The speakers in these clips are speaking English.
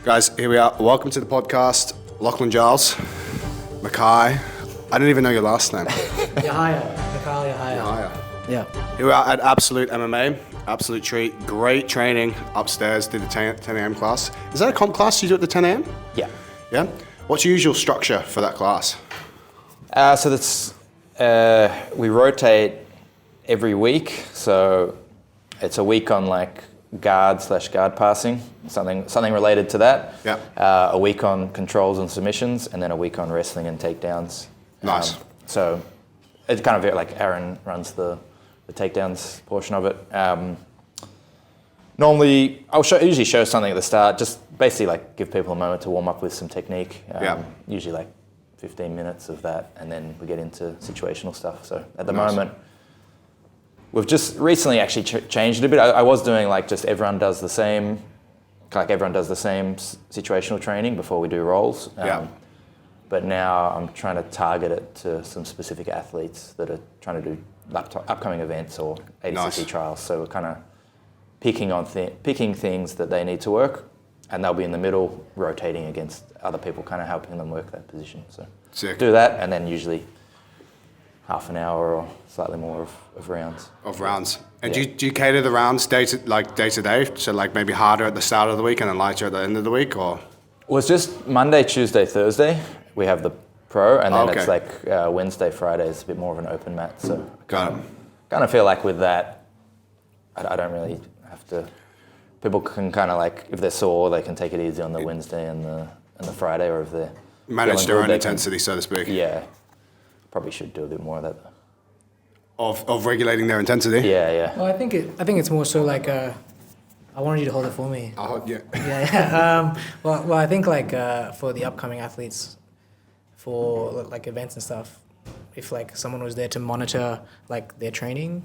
Guys, here we are. Welcome to the podcast. Lachlan, Giles, Mackay. I didn't even know your last name. Yahaya. Mackay Yahaya. Yahaya. Yeah. Here we are at Absolute MMA. Absolute treat. Great training upstairs. Did the 10 a.m. class. Is that a comp class you do at the 10 a.m.? Yeah. Yeah? What's your usual structure for that class? So that's we rotate every week. So it's a week on like guard passing, something related to that. Yeah. A week on controls and submissions, and then a week on wrestling and takedowns. Nice. So it's kind of like Aaron runs the takedowns portion of it. Normally, usually show something at the start, just basically like give people a moment to warm up with some technique. Usually like 15 minutes of that, and then we get into situational stuff. So at the moment, we've just recently actually changed it a bit. I was doing like just everyone does the same situational training before we do rolls. But now I'm trying to target it to some specific athletes that are trying to do upcoming events or ADCC trials. So we're kind of picking things that they need to work, and they'll be in the middle rotating against other people, kind of helping them work that position. So do that, and then usually half an hour or slightly more of rounds. And do you cater the rounds day to day? So like maybe harder at the start of the week and then lighter at the end of the week, or? Well, it's just Monday, Tuesday, Thursday. We have the pro, and then it's like Wednesday, Friday is a bit more of an open mat. So kind of feel like with that, I don't really have to. People can kind of like, if they're sore, they can take it easy on the Wednesday and the Friday, or if they're manage their own intensity, so to speak. Yeah, probably should do a bit more of that. Of regulating their intensity. Yeah. Well, I think it's more so like I wanted you to hold it for me. Yeah. Yeah. Well, I think like for the upcoming athletes, for like events and stuff, if like someone was there to monitor like their training,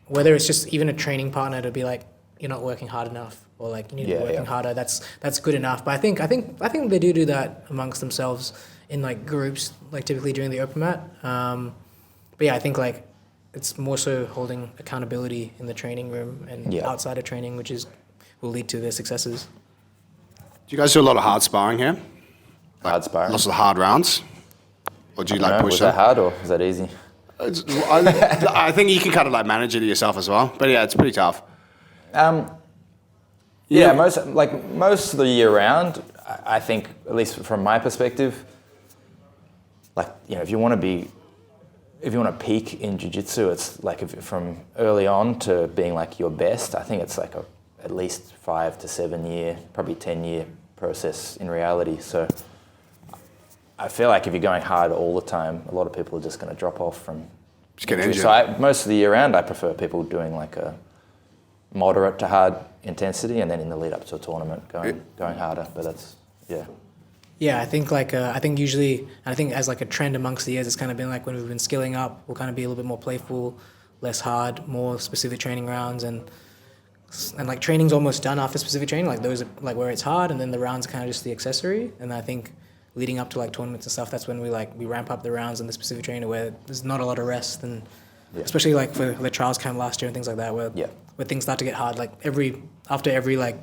whether it's just even a training partner to be like, you're not working hard enough, or like you need to be working harder. That's good enough. But I think they do that amongst themselves in like groups, like typically during the open mat. But yeah, I think like it's more so holding accountability in the training room and outside of training, which will lead to their successes. Do you guys do a lot of hard sparring here? Hard sparring. Lots of hard rounds? Or do you like push was that hard or is that easy? I think you can kind of like manage it yourself as well. But yeah, it's pretty tough. Most of the year round, I think, at least from my perspective, like, you know, if you want to peak in jiu-jitsu, it's like from early on to being like your best, I think it's like at least 5 to 7 year, probably 10 year process in reality. So I feel like if you're going hard all the time, a lot of people are just going to drop off from injury. So most of the year round, I prefer people doing like a moderate to hard intensity, and then in the lead up to a tournament going harder. But that's Yeah, I think usually as like a trend amongst the years, it's kind of been like when we've been skilling up, we'll kind of be a little bit more playful, less hard, more specific training rounds, and like training's almost done after specific training. Like those are like where it's hard, and then the rounds are kind of just the accessory. And I think leading up to like tournaments and stuff, that's when we ramp up the rounds and the specific training where there's not a lot of rest, and especially like for the trials camp last year and things like that, where things start to get hard. Like after every like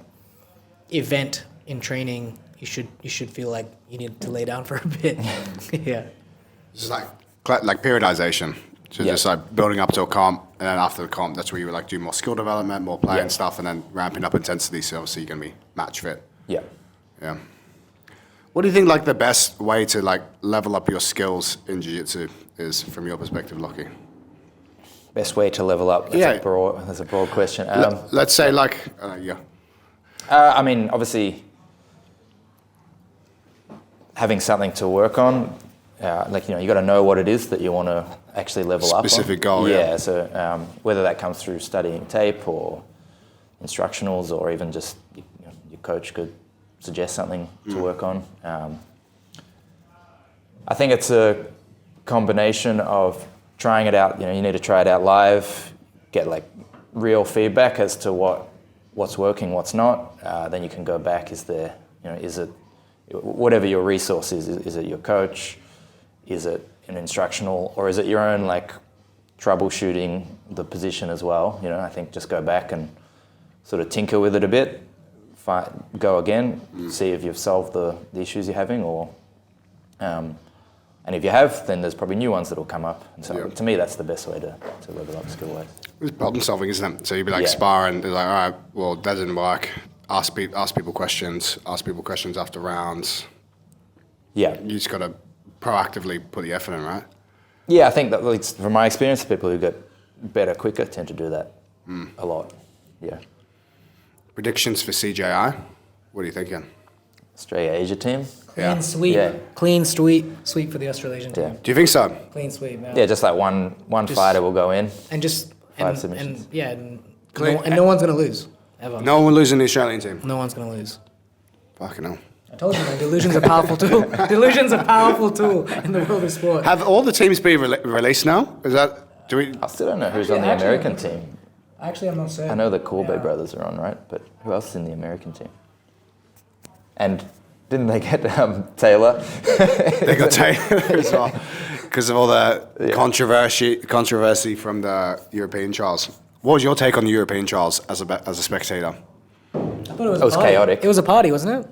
event in training, you should feel like you need to lay down for a bit. Yeah. It's like periodization. So just like building up to a comp, and then after the comp, that's where you like do more skill development, more play and stuff, and then ramping up intensity. So obviously you're gonna be match fit. Yeah. What do you think like the best way to like level up your skills in jiu-jitsu is from your perspective, Lockie? Best way to level up? That's a broad question. Let's say like I mean, obviously, having something to work on, like, you know, you got to know what it is that you want to actually level up on. Specific goal, So whether that comes through studying tape or instructionals, or even just your coach could suggest something to work on. I think it's a combination of trying it out. You know, you need to try it out live, get like real feedback as to what's working, what's not. Then you can go back. Is it whatever your resource is? Is it your coach? Is it an instructional, or is it your own like troubleshooting the position as well? You know, I think just go back and sort of tinker with it a bit, go again, see if you've solved the issues you're having, or and if you have, then there's probably new ones that will come up. And so to me, that's the best way to level up skill-wise. It's problem solving, isn't it? So you'd be like sparring, it's like, all right, well, that didn't work. Ask people questions after rounds. Yeah. You just got to proactively put the effort in, right? Yeah, I think that, like, from my experience, people who get better quicker tend to do that a lot. Yeah. Predictions for CJI? What are you thinking? Australia-Asia team? Clean sweep. Yeah. Clean sweep for the Australasian team. Yeah. Do you think so? Clean sweep, man. Yeah, just like one fighter will go in. And just... Five submissions. And no one's going to lose, ever. No one will lose in the Australian team? No one's going to lose. Fucking hell. I told you, man, delusion's a powerful tool. Delusion's a powerful tool in the world of sport. Have all the teams been released now? Is that... Do we... I still don't know who's on the American team. Actually, I'm not certain. I know the Corbett brothers are on, right? But who else is in the American team? And didn't they get Taylor? They got Taylor as well because of all the controversy from the European trials. What was your take on the European trials as a spectator? I thought it was chaotic. It was a party, wasn't it?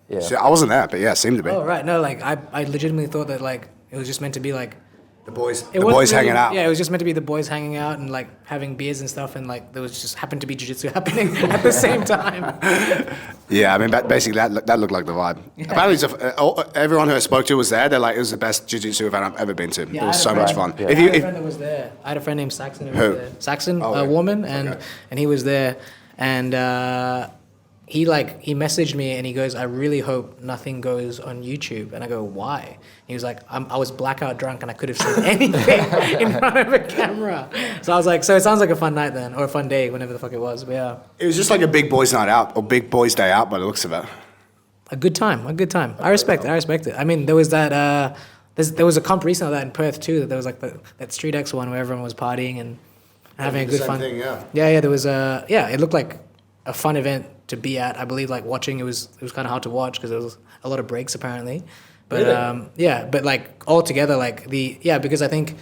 Yeah. See, I wasn't there, but yeah, it seemed to be. Oh, right. No, like, I legitimately thought that, like, it was just meant to be, like... The boys really, hanging out. Yeah, it was just meant to be the boys hanging out and, like, having beers and stuff, and, like, there was just happened to be jiu-jitsu happening at the same time. Yeah, I mean, basically, that looked like the vibe. Yeah. Apparently, everyone who I spoke to was there. They're like, it was the best jiu-jitsu event I've ever been to. Yeah, it was so much fun. Yeah. I had a friend that was there. I had a friend named Saxon who was there. Saxon, a woman, and he was there, and... He messaged me and he goes, I really hope nothing goes on YouTube. And I go, why? He was like, I was blackout drunk and I could have said anything in front of a camera. So I was like, so it sounds like a fun night then, or a fun day, whenever the fuck it was. But yeah. It was just like a big boys' night out, or big boys' day out by the looks of it. A good time. I respect it. I mean, there was that, there was a comp recently of that in Perth too, that there was like that Street X one where everyone was partying and having a good fun. Thing, yeah. Yeah, there was it looked like a fun event to be at. I believe like watching it was kind of hard to watch because there was a lot of breaks apparently. But really? But like all together like because I think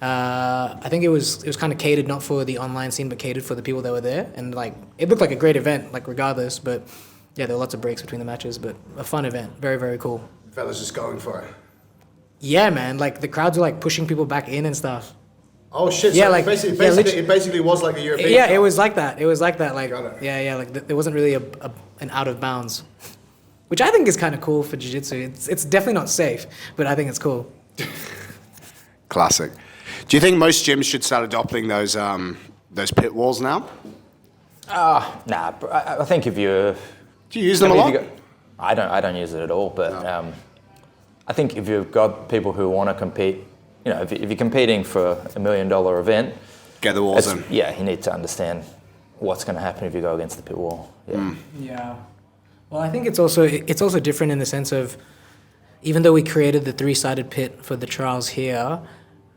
it was kind of catered not for the online scene but catered for the people that were there, and like it looked like a great event like regardless, but yeah, there were lots of breaks between the matches, but a fun event, very very cool. Fellas just going for it. Yeah, man, like the crowds were like pushing people back in and stuff. Oh shit! Yeah, so like it basically was like a European. Yeah, it was like that. Like Got it. like there wasn't really an out of bounds, which I think is kind of cool for jiu-jitsu. It's definitely not safe, but I think it's cool. Classic. Do you think most gyms should start adopting those pit walls now? Nah. I think if you do you use them a lot? I don't use it at all. But no. I think if you've got people who want to compete. You know, if you're competing for $1 million event, get the walls in. Yeah, you need to understand what's going to happen if you go against the pit wall. Yeah. Yeah. Well, I think it's also different in the sense of, even though we created the 3-sided pit for the trials here,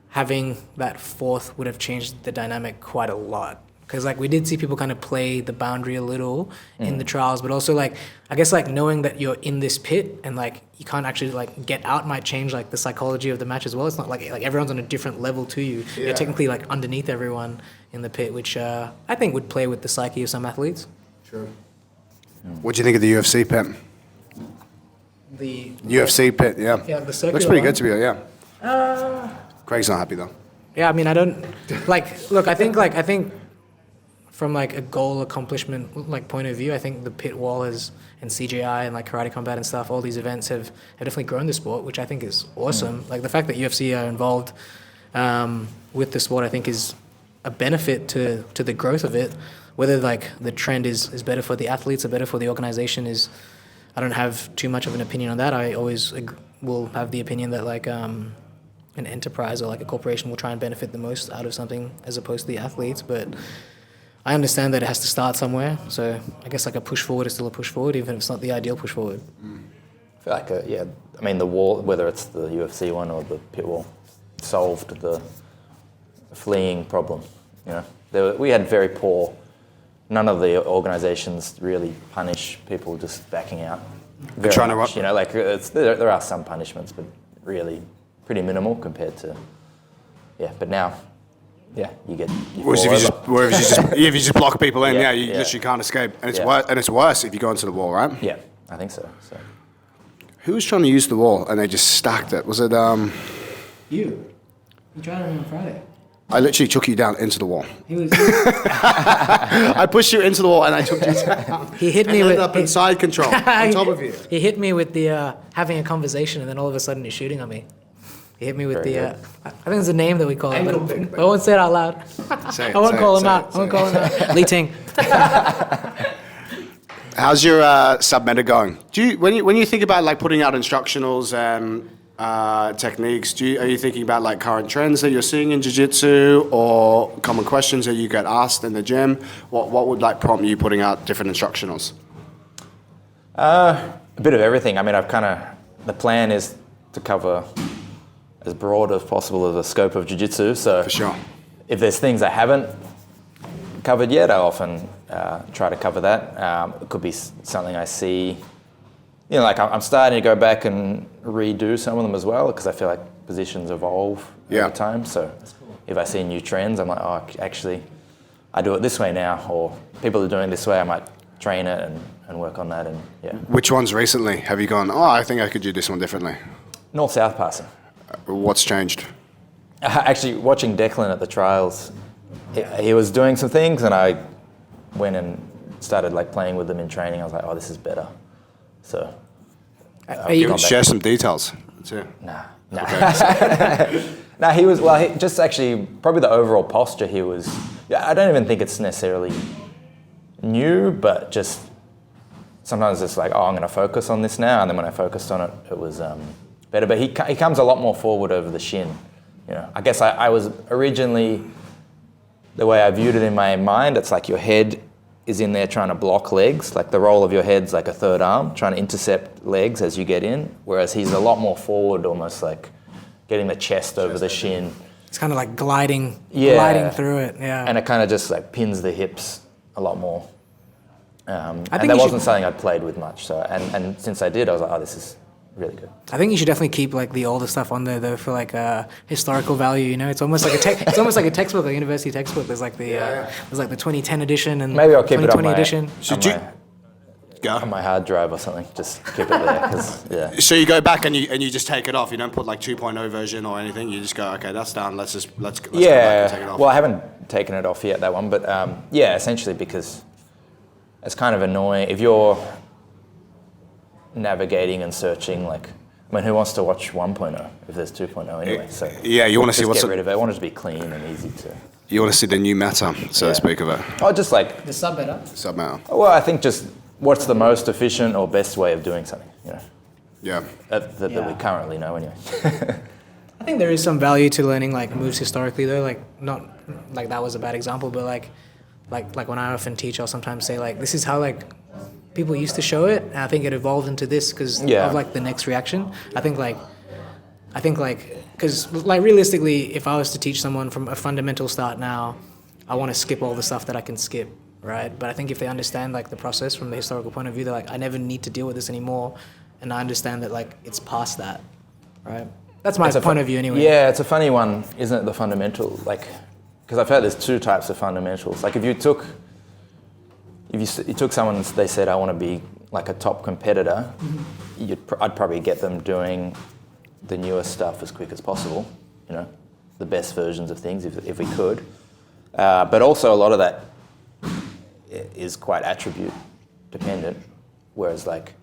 having that fourth would have changed the dynamic quite a lot. Because like we did see people kind of play the boundary a little in the trials, but also like I guess like knowing that you're in this pit and like you can't actually like get out might change like the psychology of the match as well. It's not like everyone's on a different level to you. Yeah. You're technically like underneath everyone in the pit, which I think would play with the psyche of some athletes. Sure. What do you think of the UFC pit? The UFC pit, yeah. Yeah, the circular looks pretty one. good to me, yeah. Craig's not happy though. Yeah, I mean I don't like look. I think. From like a goal accomplishment like point of view, I think the pit wall and CJI and like karate combat and stuff, all these events have definitely grown the sport, which I think is awesome. Like the fact that UFC are involved with the sport, I think is a benefit to the growth of it. Whether like the trend is better for the athletes or better for the organization I don't have too much of an opinion on that. I always will have the opinion that like an enterprise or like a corporation will try and benefit the most out of something as opposed to the athletes, but I understand that it has to start somewhere, so I guess like a push forward is still a push forward, even if it's not the ideal push forward. I feel like, I mean, the wall, whether it's the UFC one or the pit wall, solved the fleeing problem. You know, we had very poor. None of the organisations really punish people just backing out. Very trying much, to, you know, like there are some punishments, but really pretty minimal compared to, But now you get. Whereas if you just block people in, you literally can't escape, and it's worse if you go into the wall, right? Yeah, I think so. Who was trying to use the wall and they just stacked it? Was it You tried it on Friday. I literally took you down into the wall. He was. I pushed you into the wall and I took you down. He hit me and with ended up in side control on top of you. He hit me with the having a conversation, and then all of a sudden he's shooting on me. He hit me with I think it's a name that we call it, but I won't say it out loud. I won't call him out. Li Ting. How's your sub-meta going? Do you when you think about like putting out instructionals and techniques, are you thinking about like current trends that you're seeing in jiu-jitsu or common questions that you get asked in the gym? What would like prompt you putting out different instructionals? A bit of everything. I mean, the plan is to cover as broad as possible of the scope of jiu-jitsu. So for sure, if there's things I haven't covered yet, I often try to cover that. It could be something I see. Like I'm starting to go back and redo some of them as well because I feel like positions evolve over time. So if I see new trends, I'm like, oh, actually, I do it this way now, or people are doing it this way, I might train it and work on that. And Which ones recently have you gone, oh, I think I could do this one differently? North-south passing. What's changed? Actually, watching Declan at the trials, he was doing some things and I went and started like playing with them in training. I was like, oh, this is better. So, you can share some details. That's it. Nah. No, he was, just actually, probably the overall posture he was, I don't even think it's necessarily new, but just sometimes it's like, oh, I'm going to focus on this now. And then when I focused on it, it was better. But he comes a lot more forward over the shin. I guess I was originally, the way I viewed it in my mind, it's like your head is in there trying to block legs, like the roll of your head's like a third arm, trying to intercept legs as you get in, whereas he's a lot more forward, almost like getting the chest over the shin. It's kind of like gliding through it, And it kind of just like pins the hips a lot more. And that wasn't something I'd played with much, so and since I did, I was like, oh, this is really good. I think you should definitely keep like the older stuff on there though for like historical value. It's almost like it's almost like a textbook, a university textbook. There's like the there's like the 2010 edition and maybe I'll keep it on my edition. On my hard drive or something. Just keep it there. 'Cause, So you go back and you just take it off. You don't put like 2.0 version or anything. You just go, okay, that's done. Let's go back and take it off. Well, I haven't taken it off yet, that one, but essentially because it's kind of annoying if you're navigating and searching, who wants to watch 1.0 if there's 2.0 anyway? So you want to see what's get rid of it. I want it to be clean and easy to. You want to see the new meta, so to speak, of it. Oh, just like the sub meta. Sub meta. Well, I think just what's the most efficient or best way of doing something, Yeah. That we currently know anyway. I think there is some value to learning like moves historically though, like not like that was a bad example, but like when I often teach, I'll sometimes say like this is how like people used to show it, and I think it evolved into this because of like the next reaction. I think because like realistically, if I was to teach someone from a fundamental start now, I want to skip all the stuff that I can skip, right? But I think if they understand like the process from the historical point of view, they're like, I never need to deal with this anymore, and I understand that like it's past that, right? That's my point of view anyway. Yeah, it's a funny one, isn't it? The fundamental, because I've heard there's two types of fundamentals. Like if you took someone, they said, I want to be like a top competitor, I'd probably get them doing the newest stuff as quick as possible, the best versions of things if we could. But also a lot of that is quite attribute dependent, whereas like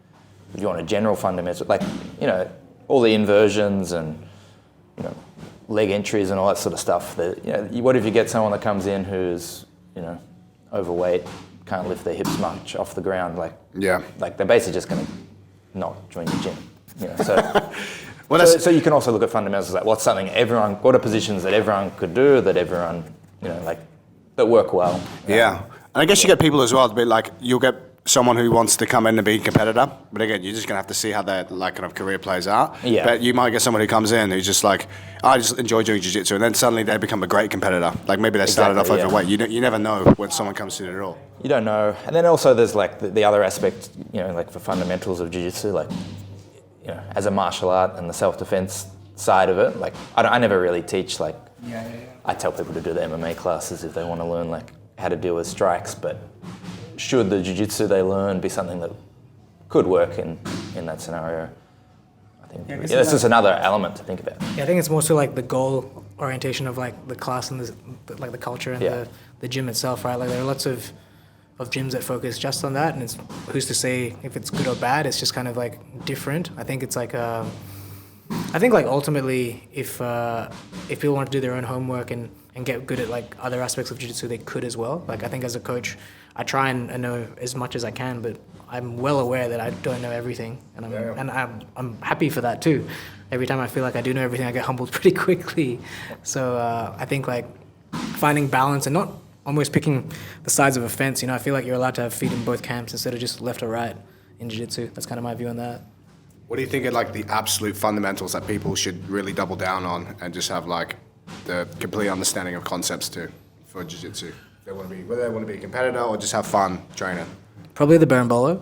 if you want a general fundamental, all the inversions and, leg entries and all that sort of stuff, what if you get someone that comes in who's, overweight, can't lift their hips much off the ground, they're basically just going to not join the gym. So you can also look at fundamentals like what are positions that everyone could do, that everyone, that work well. Yeah. And I guess you get people as well to be like, you'll get someone who wants to come in and be a competitor, but again, you're just going to have to see how their kind of career plays out. Yeah. But you might get someone who comes in who's just like, I just enjoy doing jiu-jitsu, and then suddenly they become a great competitor. Like maybe they started off overweight. You never know when someone comes to it at all. You don't know. And then also there's like the other aspect, like for fundamentals of jiu-jitsu, as a martial art and the self-defense side of it, I never really teach I tell people to do the MMA classes if they want to learn like how to deal with strikes, but should the jiu-jitsu they learn be something that could work in that scenario? I think that's just another element to think about. Yeah, I think it's more so like the goal orientation of like the class and the culture and the gym itself, right? Like there are lots of gyms that focus just on that, and it's who's to say if it's good or bad. It's just kind of like different. I think it's like I think like ultimately if people want to do their own homework and get good at like other aspects of jiu-jitsu, they could as well. Like I think as a coach, I try and know as much as I can, but I'm well aware that I don't know everything, and I'm happy for that too. Every time I feel like I do know everything, I get humbled pretty quickly. So I think like finding balance and not almost picking the sides of a fence. You know, I feel like you're allowed to have feet in both camps instead of just left or right in jiu-jitsu. That's kind of my view on that. What do you think are like the absolute fundamentals that people should really double down on and just have like the complete understanding of concepts too for jiu-jitsu? Whether they want to be a competitor or just have fun training. Probably the berimbolo.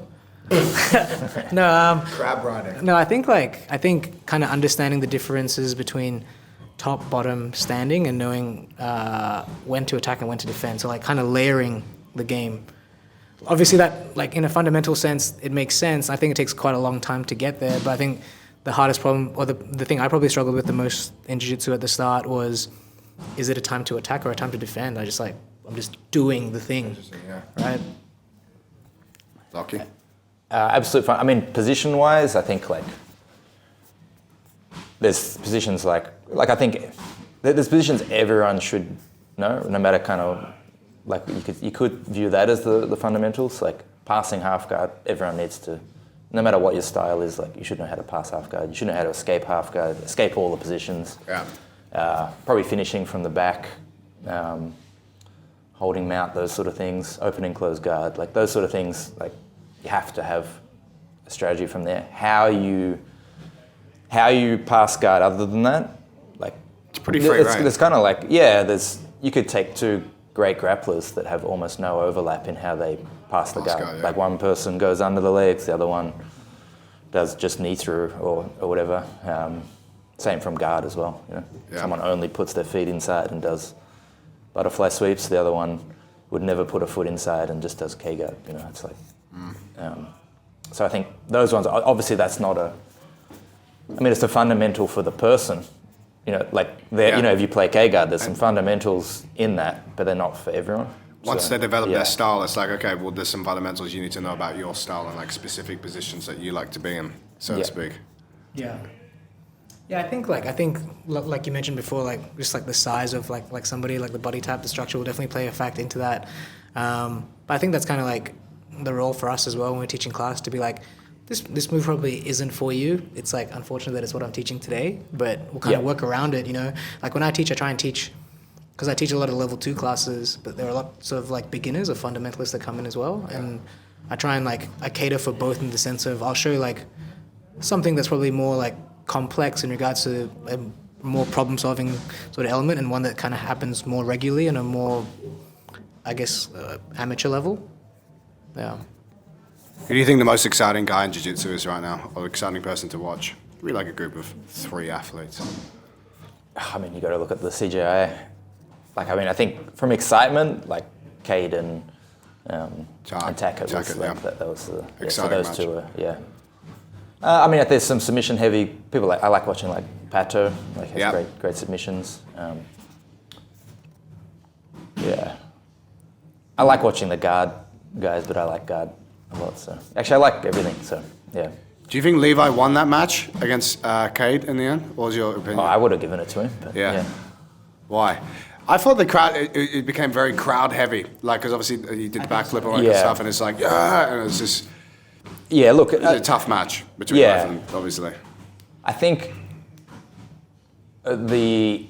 No, crab riding. No, I think kind of understanding the differences between top, bottom, standing, and knowing when to attack and when to defend. So like kind of layering the game. Obviously that, like in a fundamental sense, it makes sense. I think it takes quite a long time to get there, but I think the hardest problem, or the thing I probably struggled with the most in jiu-jitsu at the start was, is it a time to attack or a time to defend? I'm just doing the thing, right? Lucky. Absolute fun. I mean, position-wise, I think like there's positions like I think there's positions everyone should know, no matter kind of like you could view that as the fundamentals. Like passing half guard, everyone needs to, no matter what your style is, like you should know how to pass half guard. You should know how to escape half guard, escape all the positions. Yeah. Probably finishing from the back, holding mount, those sort of things, opening close guard, like those sort of things. Like you have to have a strategy from there. How you pass guard other than that, like it's pretty free, right? There's kind of like you could take two great grapplers that have almost no overlap in how they pass the guard. Like one person goes under the legs, the other one does just knee through or whatever. Same from guard as well. You know? Yeah. Someone only puts their feet inside and does butterfly sweeps. The other one would never put a foot inside and just does K guard. You know, it's like. So I think those ones. Obviously, that's not a. I mean, it's a fundamental for the person. You know, like you know, if you play K guard, there's some fundamentals in that, but they're not for everyone. Once they develop their style, it's like, okay, well, there's some fundamentals you need to know about your style and like specific positions that you like to be in, so to speak. Yeah. Yeah, I think like you mentioned before, like just like the size of like somebody, like the body type, the structure will definitely play a factor into that. But I think that's kind of like the role for us as well when we're teaching class to be like, this move probably isn't for you. It's like unfortunate that it's what I'm teaching today, but we'll kind of work around it, you know. Like when I teach, I try and teach, because I teach a lot of level 2 classes, but there are lots of like beginners or fundamentalists that come in as well, and I try and like I cater for both in the sense of I'll show you like something that's probably more like complex in regards to a more problem-solving sort of element, and one that kind of happens more regularly on a more, I guess, amateur level. Yeah. Who do you think the most exciting guy in jiu-jitsu is right now, or exciting person to watch? We like a group of 3 athletes. I mean, you got to look at the CJI. Like, I mean, I think from excitement, like Cade and Tackett was like, that was the exciting so those match. two were I mean, there's some submission heavy people. Like I like watching like Pato, like has great submissions. I like watching the guard guys, but I like guard a lot. So actually, I like everything. So yeah. Do you think Levi won that match against Cade in the end? What was your opinion? Oh, I would have given it to him. But yeah. Why? I thought the crowd, it became very crowd heavy. Like, because obviously he did the backflip and all that stuff, and it's like, and it was just. Yeah, look. It was a tough match between both of them, obviously. I think the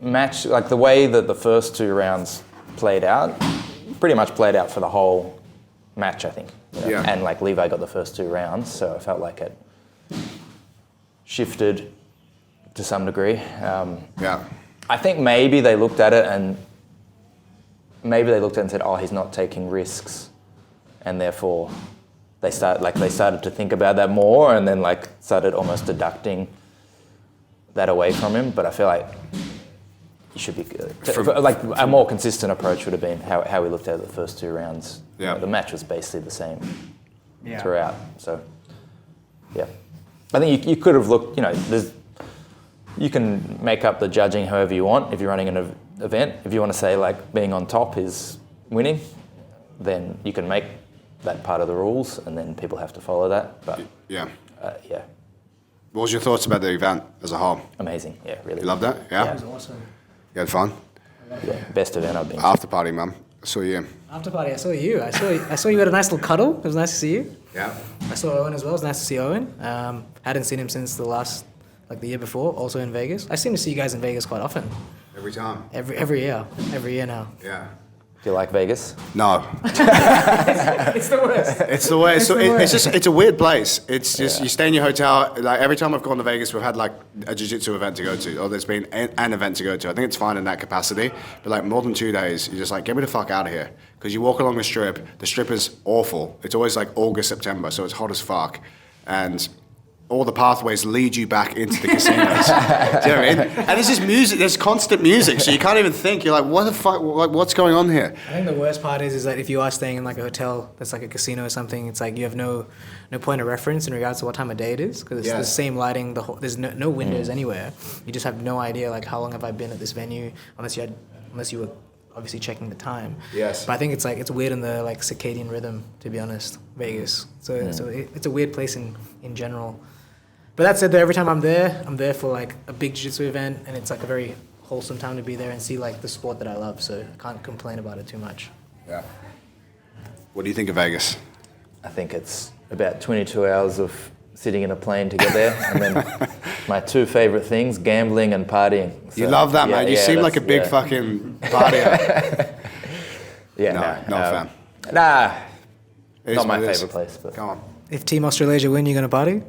match, like the way that the first 2 rounds played out, pretty much played out for the whole match, I think. You know? Yeah. And like Levi got the first 2 rounds, so I felt like it shifted to some degree. I think maybe they looked at it and said, oh, he's not taking risks, and therefore they started to think about that more, and then like started almost deducting that away from him. But I feel like you should be good. Like a more consistent approach would have been how we looked at it the first 2 rounds. Yeah. The match was basically the same throughout. So, yeah. I think you could have looked, you can make up the judging however you want if you're running an event. If you want to say like being on top is winning, then you can make that part of the rules and then people have to follow that. But yeah. Yeah. What was your thoughts about the event as a whole? Amazing, yeah, really. You loved that? Yeah? It was awesome. You had fun? Yeah, best event I've been to. After party, mum. I saw you. After party, I saw you. I saw you had a nice little cuddle. It was nice to see you. Yeah. I saw Eoghan as well. It was nice to see Eoghan. Hadn't seen him since the year before, also in Vegas. I seem to see you guys in Vegas quite often. Every time? Every year. Every year now. Yeah. Do you like Vegas? No. It's the worst. It's the way. It's a weird place. It's just you stay in your hotel. Like every time I've gone to Vegas, we've had like a jiu-jitsu event to go to, or there's been an event to go to. I think it's fine in that capacity, but like more than 2 days, you're just like, get me the fuck out of here. Because you walk along the strip. The strip is awful. It's always like August, September, so it's hot as fuck, and all the pathways lead you back into the casinos. Do you know what I mean? And there's just music. There's constant music, so you can't even think. You're like, what the fuck? Like, what's going on here? I think the worst part is that if you are staying in like a hotel that's like a casino or something, it's like you have no point of reference in regards to what time of day it is, because it's the same lighting. There's no windows anywhere. You just have no idea like how long have I been at this venue, unless you were obviously checking the time. Yes. But I think it's weird in the like circadian rhythm, to be honest. Vegas. So it's a weird place in general. But that said, though, every time I'm there for like a big jiu-jitsu event, and it's like a very wholesome time to be there and see like the sport that I love. So I can't complain about it too much. Yeah. What do you think of Vegas? I think it's about 22 hours of sitting in a plane to get there, and then my 2 favorite things: gambling and partying. So, You love that, man. You seem like a big fucking partier. Yeah, no fan. Nah, It is not my what it is. favorite place. But Come on. If Team Australasia win, you're gonna party?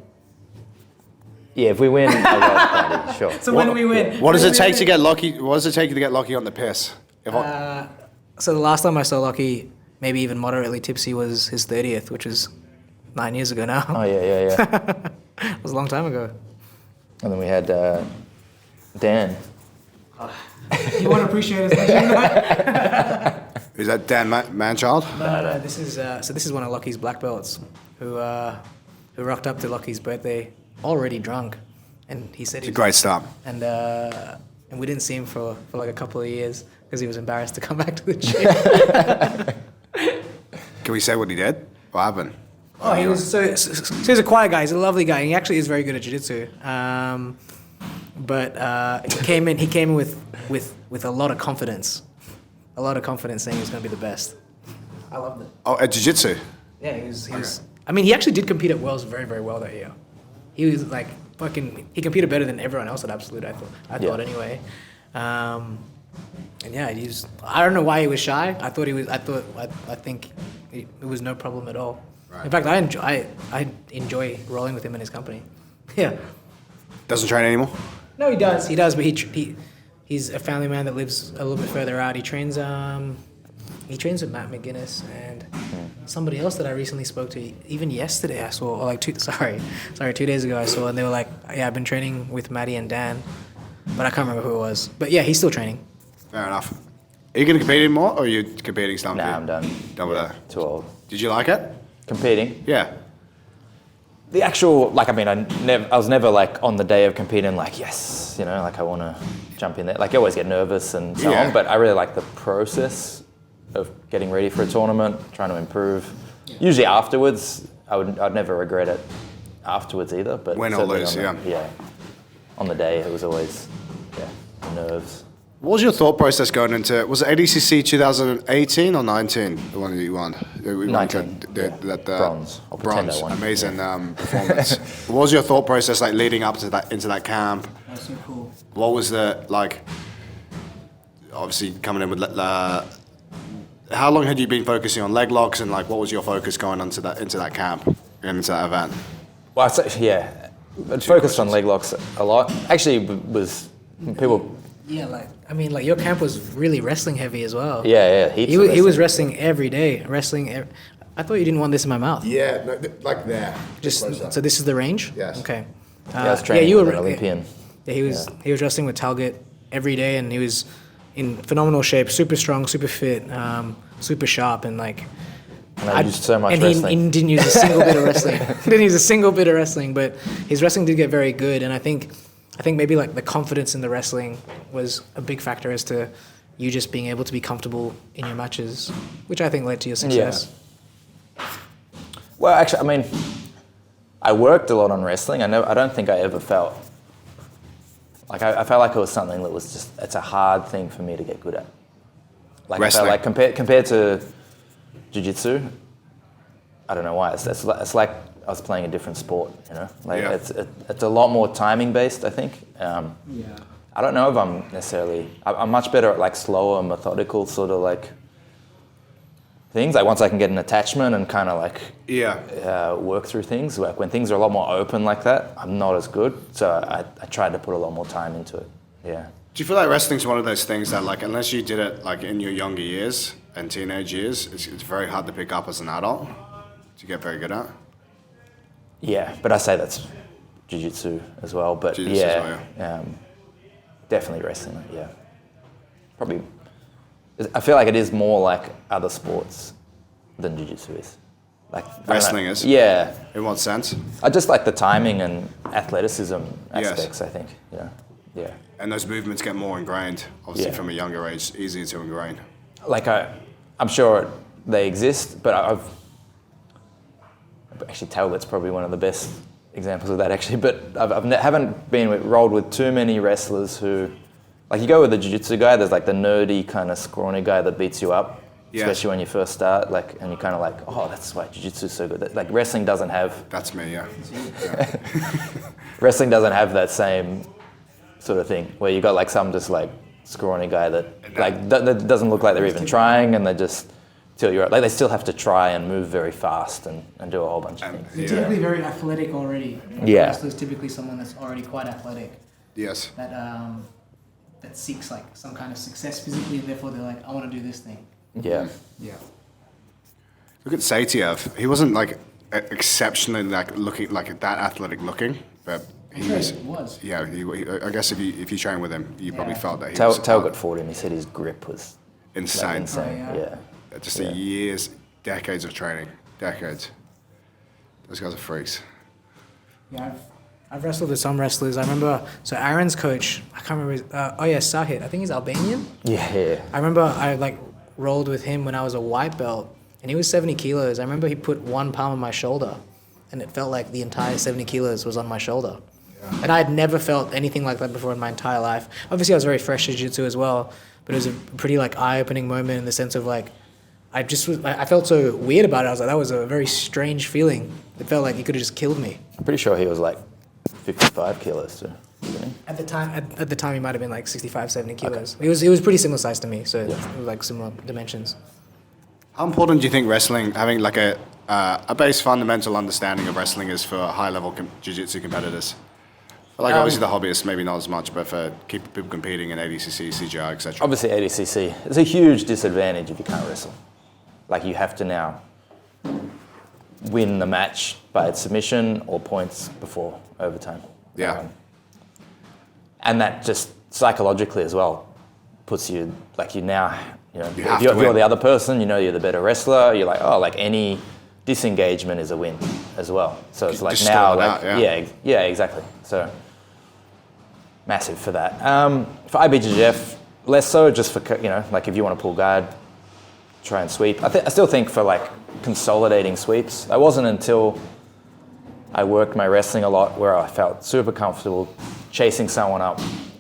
yeah, if we win, I'll go to the party. Sure. So when we win, What does it take to get lucky? What does it take to get lucky on the piss? So the last time I saw Lockie, maybe even moderately tipsy, was his 30th, which was 9 years ago now. Oh yeah. It was a long time ago. And then we had Dan. You want to appreciate his legend? Is that Dan Manchild? No. This is one of Lockie's black belts who rocked up to Lockie's birthday already drunk, and he said It's a great start. and we didn't see him for like a couple of years because he was embarrassed to come back to the gym. Can we say what he did? What happened? Oh, he was so he's a quiet guy. He's a lovely guy. And he actually is very good at jiu-jitsu. But he came in with a lot of confidence. A lot of confidence, saying he was going to be the best. I loved it. Oh, at jiu-jitsu? Yeah, he was. I mean, he actually did compete at Worlds very, very well that year. He was like he competed better than everyone else at Absolute, I thought anyway. And yeah, I don't know why he was shy. I think it was no problem at all. Right. In fact, I enjoy rolling with him in his company. Yeah. Doesn't train anymore? No, he does, but he's a family man that lives a little bit further out. He trains with Matt McGuinness and somebody else that I recently spoke to. Even yesterday I saw, or like 2 days ago I saw, and they were like, yeah, I've been training with Maddie and Dan, but I can't remember who it was. But yeah, he's still training. Fair enough. Are you going to compete anymore, or are you competing something? Nah, I'm done. Done with that? Too old. Did you like it? Competing? Yeah. The actual, I was never like on the day of competing like, yes, like I want to jump in there. Like I always get nervous and so on, but I really like the process of getting ready for a tournament, trying to improve. Usually afterwards, I'd never regret it afterwards either. But win or lose, yeah. On the day, it was always, nerves. What was your thought process going into, was it ADCC 2018 or 19, the one that you won? 19, bronze. Bronze, one. amazing performance. What was your thought process like leading up to that, into that camp? That's so cool. What was the, like, obviously coming in with, how long had you been focusing on leg locks, and like what was your focus going into that camp and into that event? Well, I focused on leg locks a lot. Actually, was people... Yeah, your camp was really wrestling heavy as well. Yeah, heaps He was wrestling every day. I thought you didn't want this in my mouth. Yeah, no, like there. So this is the range? Yes. Okay. I was training with an Olympian. Yeah, he was wrestling with Talgett every day, and he was in phenomenal shape, super strong, super fit, super sharp, and like. And I used so much and wrestling. he didn't use a single bit of wrestling. He didn't use a single bit of wrestling, but his wrestling did get very good, and I think maybe like the confidence in the wrestling was a big factor as to you just being able to be comfortable in your matches, which I think led to your success. Yeah. Well, actually, I mean, I worked a lot on wrestling. I don't think I ever felt like I felt like it was something that was just, it's a hard thing for me to get good at. Like Wrestling. I felt like compared to jiu-jitsu, I don't know why. It's like I was playing a different sport, you know. Like it's a lot more timing based, I think. I don't know if I'm necessarily. I'm much better at like slower, methodical sort of like things. Like once I can get an attachment and kind of like work through things. Like when things are a lot more open like that, I'm not as good. So I tried to put a lot more time into it. Yeah. Do you feel like wrestling's one of those things that, like, unless you did it like in your younger years and teenage years, it's very hard to pick up as an adult to get very good at? Yeah, but I say that's jiu-jitsu as well. But Jiu-jitsu as well, definitely wrestling. Yeah, probably. I feel like it is more like other sports than jiu-jitsu is. Like wrestling is? Yeah. In what sense? I just like the timing and athleticism aspects. I think. Yeah. And those movements get more ingrained, obviously from a younger age, easier to ingrain. Like I'm sure they exist, but I've actually Talbot's probably one of the best examples of that actually. But haven't been rolled with too many wrestlers who, like you go with the jiu-jitsu guy, there's like the nerdy kind of scrawny guy that beats you up, especially when you first start. Like, and you're kind of like, oh, that's why jiu-jitsu is so good. Like wrestling doesn't have. That's me, yeah. Wrestling doesn't have that same sort of thing where you got like some just like scrawny guy that like that doesn't look like they're even trying, and they just till you're like they still have to try and move very fast and do a whole bunch of things. They're typically very athletic already. Yeah. Wrestler's typically someone that's already quite athletic. Yes. That seeks like some kind of success physically, and therefore they're like, I want to do this thing. Yeah. Look at Saitiev. He wasn't like exceptionally like looking like that athletic looking, but he was. Yeah, I guess if you train with him, you probably felt that he was. Talbot fought him. He said his grip was insane. Like, insane. Oh, yeah. Just the years, decades of training, decades. Those guys are freaks. Yeah, I've wrestled with some wrestlers. I remember, so Aaron's coach, I can't remember Sahit. I think he's Albanian. Yeah. I remember I like rolled with him when I was a white belt, and he was 70 kilos. I remember he put one palm on my shoulder, and it felt like the entire 70 kilos was on my shoulder. And I had never felt anything like that before in my entire life. Obviously, I was very fresh to jiu-jitsu as well, but it was a pretty like eye-opening moment in the sense of like, I felt so weird about it. I was like, that was a very strange feeling. It felt like he could have just killed me. I'm pretty sure he was like 55 kilos too. At the time, he might have been like 65, 70 kilos. Okay. He was pretty similar size to me, so it was like similar dimensions. How important do you think wrestling, having like a base fundamental understanding of wrestling is for high-level jiu-jitsu competitors? Like obviously the hobbyists, maybe not as much, but for people competing in ADCC, CJI, etc. Obviously ADCC. It's a huge disadvantage if you can't wrestle. Like you have to now win the match by submission or points before overtime. Yeah. And that just psychologically as well puts you, like you now, if you're the other person, you're the better wrestler, you're like, oh, like any disengagement is a win as well. So it's like now, like, yeah, exactly. So massive for that. For IBJJF, less so, just for, like if you want to pull guard, try and sweep. I still think for like consolidating sweeps, that wasn't until I worked my wrestling a lot where I felt super comfortable chasing someone up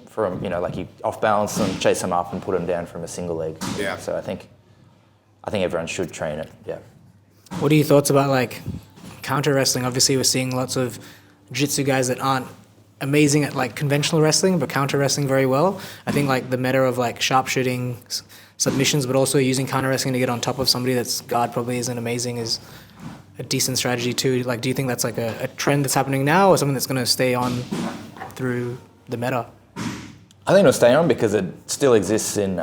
from, like you off balance them, chase them up and put them down from a single leg. Yeah. So I think everyone should train it. Yeah. What are your thoughts about like counter wrestling? Obviously, we're seeing lots of jiu-jitsu guys that aren't amazing at like conventional wrestling, but counter wrestling very well. I think like the meta of like sharpshooting, submissions, but also using counter wrestling to get on top of somebody that's guard probably isn't amazing is a decent strategy too. Like, do you think that's like a trend that's happening now, or something that's going to stay on through the meta? I think it'll stay on because it still exists in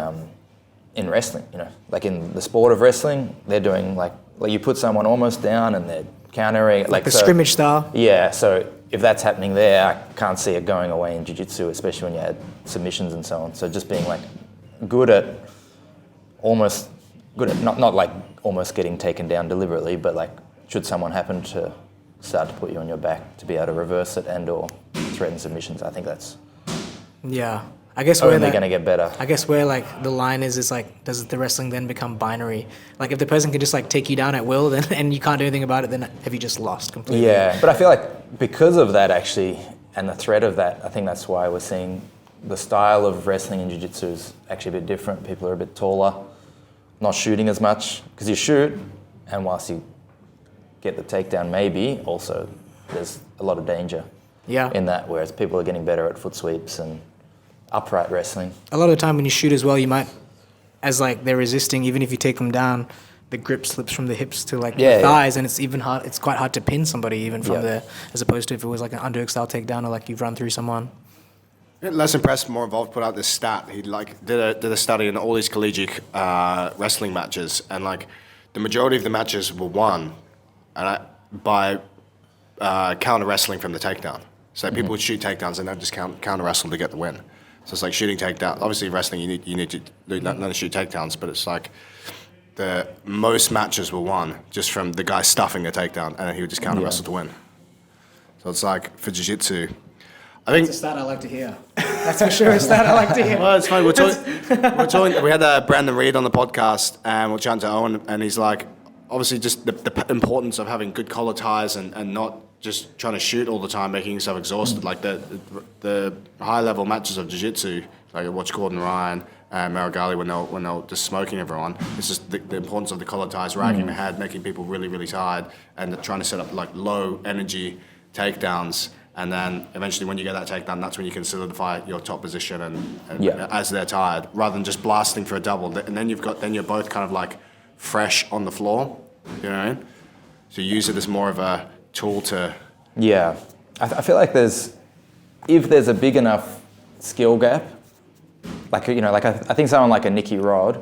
wrestling. Like in the sport of wrestling, they're doing like you put someone almost down and they're countering like the scrimmage style. Yeah, so if that's happening there, I can't see it going away in jiu-jitsu, especially when you add submissions and so on. So just being like good at not like almost getting taken down deliberately, but like should someone happen to start to put you on your back, to be able to reverse it and or threaten submissions, I think that's I guess only going to get better. I guess where like the line is like, does the wrestling then become binary? Like if the person can just like take you down at will, then and you can't do anything about it, then have you just lost completely? Yeah, but I feel like because of that actually, and the threat of that, I think that's why we're seeing the style of wrestling in jiu-jitsu is actually a bit different. People are a bit taller, not shooting as much, because you shoot, and whilst you get the takedown maybe, also there's a lot of danger in that, whereas people are getting better at foot sweeps and upright wrestling. A lot of the time when you shoot as well, you might, as like they're resisting, even if you take them down, the grip slips from the hips to like the thighs, and it's even hard. It's quite hard to pin somebody even from there, as opposed to if it was like an underhook style takedown or like you've run through someone. Less impressed, more involved. Put out this stat. He like did a study in all these collegiate wrestling matches, and like the majority of the matches were won, by counter wrestling from the takedown. So people would shoot takedowns and then just counter wrestle to get the win. So it's like shooting takedown. Obviously, wrestling you need to learn to shoot takedowns, but it's like the most matches were won just from the guy stuffing the takedown, and then he would just counter wrestle to win. So it's like for jiu-jitsu, I think That's a stat I like to hear. That's for sure a stat I like to hear. Well, it's funny. We're talking. We had Brandon Reed on the podcast, and we're chatting to Eoghan, and he's like, obviously, just the importance of having good collar ties and not just trying to shoot all the time, making yourself exhausted. Like the high level matches of jiu-jitsu, like I watch Gordon Ryan and Marigali when they're just smoking everyone. It's just the importance of the collar ties, ragging the head, making people really, really tired, and trying to set up like low energy takedowns. And then eventually when you get that takedown, that's when you can solidify your top position and as they're tired, rather than just blasting for a double. And then you're both kind of like fresh on the floor, you know what I mean? So you use it as more of a tool to... Yeah. I feel like if there's a big enough skill gap, like, you know, like I think someone like a Nicky Rod,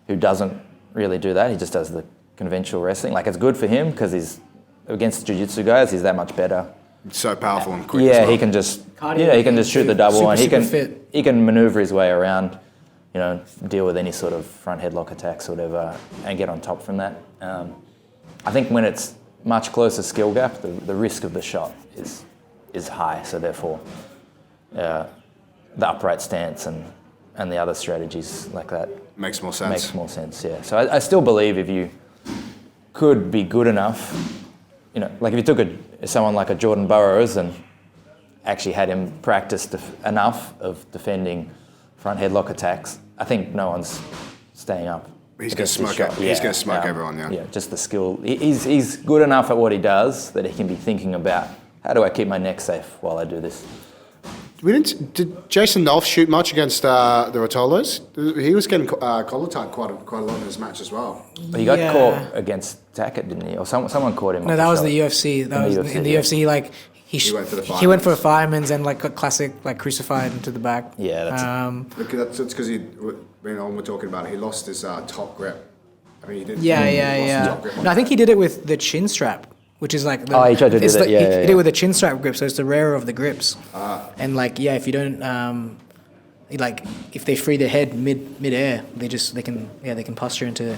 who doesn't really do that, he just does the conventional wrestling, like it's good for him because he's against jiu-jitsu guys, he's that much better. So powerful and quick. Yeah, as well. he can just shoot the double, and he can maneuver his way around, you know, deal with any sort of front headlock attacks or whatever, and get on top from that. I think when it's much closer skill gap, the risk of the shot is high. So therefore, the upright stance and the other strategies like that makes more sense. Yeah. So I still believe if you could be good enough, you know, like if you took someone like a Jordan Burroughs and actually had him practice enough of defending front headlock attacks, I think no one's staying up. He's going to smoke it. He's going to smoke everyone. Yeah. Yeah, just the skill. He's good enough at what he does that he can be thinking about, how do I keep my neck safe while I do this? Did Jason Nolf shoot much against the Rotolos? He was getting collar tied quite a lot in his match as well. He got caught against Tackett, didn't he? Or someone caught him. No, that was the UFC. In the UFC, like he went for the fireman's and like got classic like crucified into the back. Yeah, that's that's because we're talking about it, he lost his top grip. I mean, he did. Yeah. No, I think he did it with the chin strap, which is like he tried to do that. He did it with a chin strap grip, so it's the rarer of the grips. And like if you don't like if they free their head mid air, they can posture into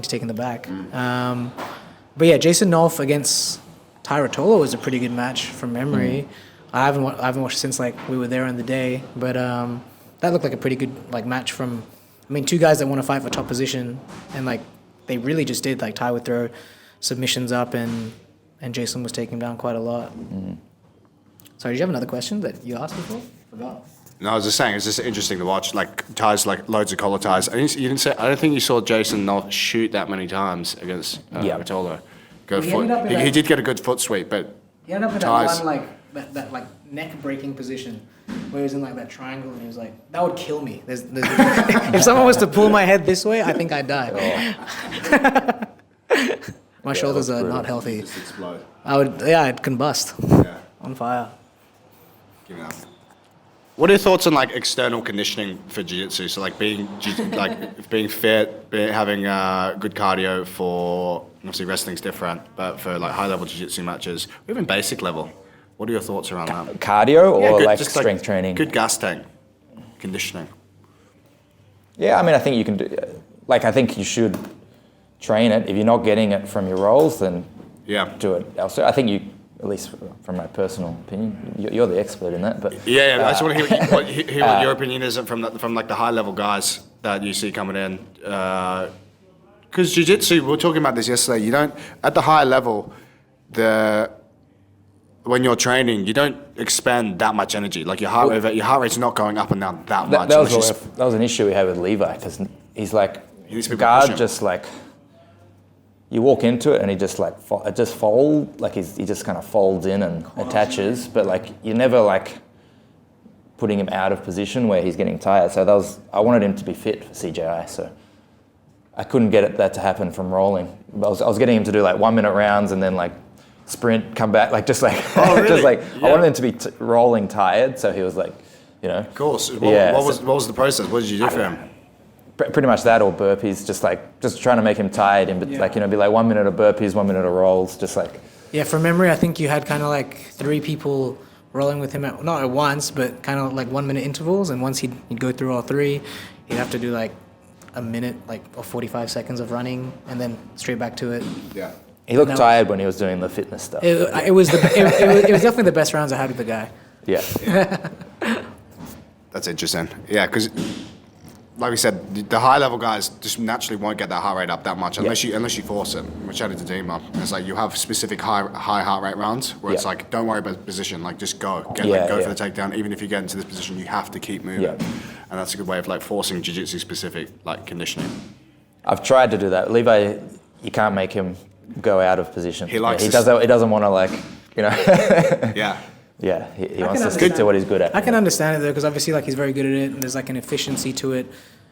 taking the back. But yeah, Jason Nolf against Tyra Tola was a pretty good match from memory. I haven't watched since like we were there on the day, but that looked like a pretty good like match from. I mean, two guys that want to fight for top position, and like they really just did. Like Ty would throw submissions up, and Jason was taking him down quite a lot. Sorry, did you have another question that you asked before? Forgot. No, I was just saying, it's just interesting to watch, like, ties, like, loads of collar ties. I don't think you saw Jason not shoot that many times against Rotolo. He did get a good foot sweep, but he ended up in that one, like, that like, neck-breaking position where he was in, like, that triangle, and he was like, that would kill me. If someone was to pull my head this way, I think I'd die. My shoulders are not healthy. Just explode. I'd combust. Yeah. On fire. Give it up. What are your thoughts on like external conditioning for jiu-jitsu? So like being fit, having good cardio for obviously wrestling's different, but for like high level jiu-jitsu matches, or even basic level, What are your thoughts around that? Cardio or good, like just strength training? Good gas tank, conditioning. Yeah, I mean, I think you can do. Like, I think you should train it. If you're not getting it from your rolls, then do it elsewhere. I think you, at least from my personal opinion, you're the expert in that. But I just want to hear what your opinion is from like the high level guys that you see coming in. Because jiu-jitsu, we were talking about this yesterday. You don't at the higher level, when you're training, you don't expend that much energy. Like your heart rate's not going up and down that much. That was an issue we had with Levi because he's like guard just like. You walk into it and he just like he just kind of folds in and attaches, but like you're never like putting him out of position where he's getting tired. So I wanted him to be fit for CJI, so I couldn't get that to happen from rolling. I was getting him to do like 1 minute rounds and then like sprint, come back, like just like just like I wanted him to be rolling tired, so he was like, you know. Of course. What was the process? What did you do for him? Pretty much that, or burpees, just trying to make him tired, like, you know, be like 1 minute of burpees, 1 minute of rolls, just like. Yeah, from memory, I think you had kind of like 3 people rolling with him not at once, but kind of like 1 minute intervals, and once he'd go through all 3, he'd have to do like a minute, like, or 45 seconds of running, and then straight back to it. Yeah. He looked tired when he was doing the fitness stuff. It was definitely the best rounds I had with the guy. Yeah. That's interesting. Yeah, because. Like we said, the high level guys just naturally won't get that heart rate up that much unless you force it. We chatted to Dima. It's like you have specific high heart rate rounds where it's like, don't worry about the position, like just go for the takedown. Even if you get into this position, you have to keep moving, and that's a good way of like forcing jiu-jitsu specific like conditioning. I've tried to do that. Levi, you can't make him go out of position. He likes. He doesn't want to like, you know. Yeah. Yeah, he wants to stick to what he's good at. I can understand it though, because obviously like he's very good at it, and there's like an efficiency to it,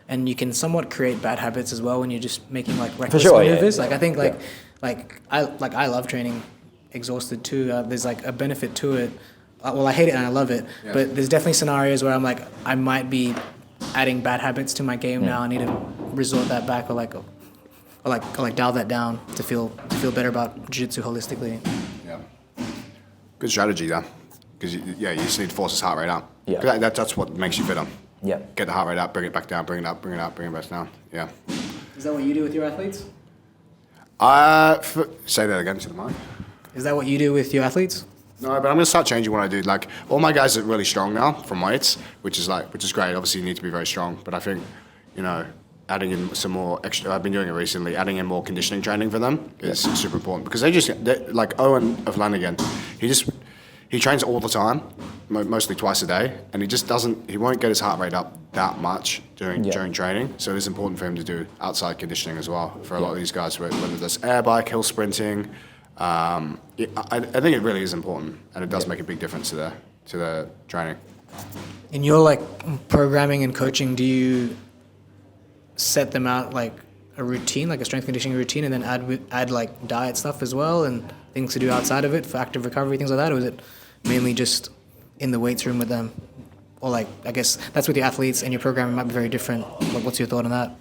and you can somewhat create bad habits as well when you're just making like reckless maneuvers. Yeah. Like I think I love training exhausted too. There's like a benefit to it. Well, I hate it and I love it, but there's definitely scenarios where I'm like I might be adding bad habits to my game now. I need to resort that back or dial that down to feel better about jiu-jitsu holistically. Yeah. Good strategy though. Because you just need to force his heart rate up. Yeah. That's what makes you fitter. Yeah. Get the heart rate up, bring it back down, bring it up, bring it up, bring it back down. Yeah. Is that what you do with your athletes? Say that again to the mic. Is that what you do with your athletes? No, but I'm gonna start changing what I do. Like all my guys are really strong now from weights, which is great. Obviously, you need to be very strong, but I think, you know, adding in some more extra. I've been doing it recently. Adding in more conditioning training for them is super important because they're like Eoghan of Flanagan. He trains all the time, mostly twice a day, and he won't get his heart rate up that much during training. So it is important for him to do outside conditioning as well for a lot of these guys, whether that's air bike, hill sprinting. I think it really is important, and it does make a big difference to the training. In your like programming and coaching, do you set them out like a routine, like a strength conditioning routine, and then add like diet stuff as well and things to do outside of it for active recovery, things like that, or is it mainly just in the weights room with them? Or like, I guess that's with your athletes, and your programming might be very different. Like, what's your thought on that?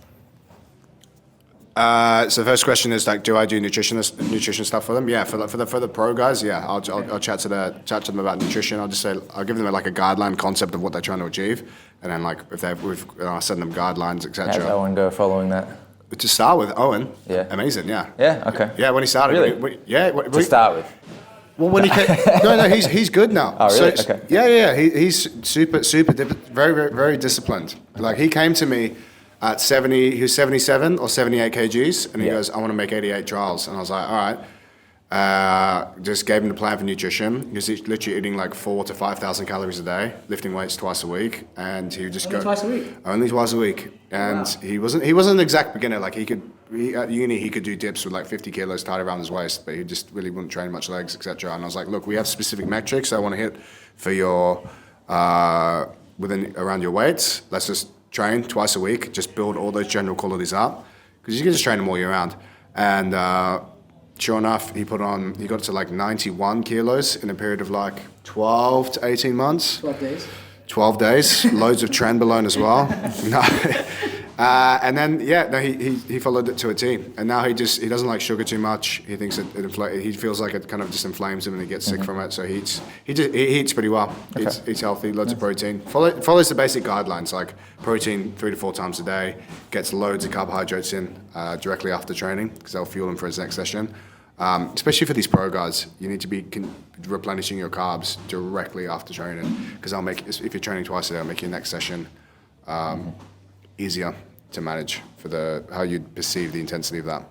So the first question is like, do I do nutrition stuff for them? Yeah, for the pro guys, yeah, I'll chat to them about nutrition. I'll give them like a guideline concept of what they're trying to achieve, and then like if we've send them guidelines, etc. How's Eoghan go following that? To start with, Eoghan, amazing, yeah. Yeah, okay. Yeah, when he started, really? To start with. Well, when he came, no, he's good now. Oh, really? So, okay. Yeah, he's super, very, very, very disciplined. Like he came to me at 70, he was 77 or 78 kgs, and he goes, I want to make 88 trials. And I was like, all right. Just gave him the plan for nutrition. He was literally eating like 4,000 to 5,000 calories a day, lifting weights twice a week, and he would just Only twice a week? Only twice a week. And he wasn't an exact beginner. Like at uni he could do dips with like 50 kilos tied around his waist, but he just really wouldn't train much legs, etc. And I was like, look, we have specific metrics I want to hit for your around your weights. Let's just train twice a week. Just build all those general qualities up, because you can just train them all year round. And sure enough, he got to like 91 kilos in a period of like 12 to 18 months. 12 days. 12 days, loads of trenbolone as well. And then he followed it to a T. And now he doesn't like sugar too much. He thinks he feels like it kind of just inflames him and he gets sick from it. So he eats pretty well. Okay. Eats healthy, loads of protein. Follows the basic guidelines like protein 3 to 4 times a day. Gets loads of carbohydrates in directly after training because they'll fuel him for his next session. Especially for these pro guys, you need to be replenishing your carbs directly after training because if you're training twice a day, it'll make your next session easier to manage for how you perceive the intensity of that.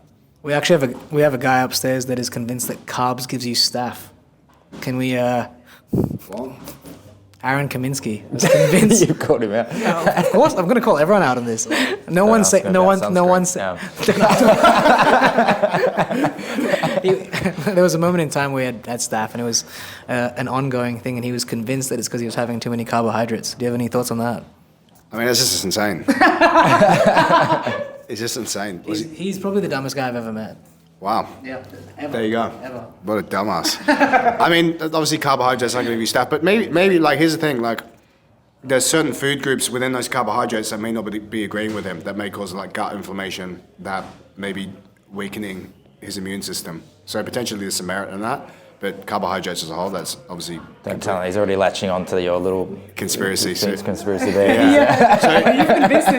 We actually have a guy upstairs that is convinced that carbs gives you staph. Can we? What? Aaron Kaminsky was convinced. You called him out. Yeah, of course, I'm going to call everyone out on this. No one said. There was a moment in time where he had staph, and it was an ongoing thing, and he was convinced that it's because he was having too many carbohydrates. Do you have any thoughts on that? I mean, it's just insane. It's just insane. He's probably the dumbest guy I've ever met. Wow. Yeah. Ever. There you go. Ever. What a dumbass. I mean, obviously carbohydrates aren't going to give you staph, but maybe like here's the thing, like there's certain food groups within those carbohydrates that may not be agreeing with him, that may cause like gut inflammation, that may be weakening his immune system. So potentially there's some merit in that. But carbohydrates as a whole, that's obviously... Don't tell him. He's already latching on to your little... Conspiracy. Conspiracy there. Yeah. So, you've convinced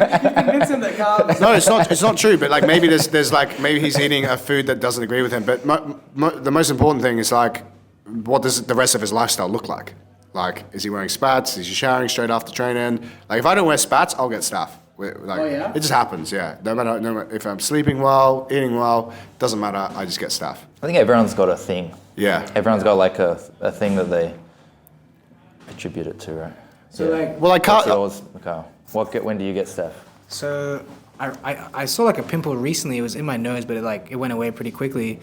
him that carbs... No, it's not true, but like maybe there's like, maybe he's eating a food that doesn't agree with him. But the most important thing is like, what does the rest of his lifestyle look like? Like, is he wearing spats? Is he showering straight after training? Like, if I don't wear spats, I'll get staph. Like, it just happens, yeah. No matter if I'm sleeping well, eating well, doesn't matter, I just get staph. I think everyone's got a thing. Yeah. Everyone's got like a thing that they attribute it to, right? So like... Well, I can't... What's yours, Mikhail? When do you get staph? So I saw like a pimple recently. It was in my nose, but it went away pretty quickly.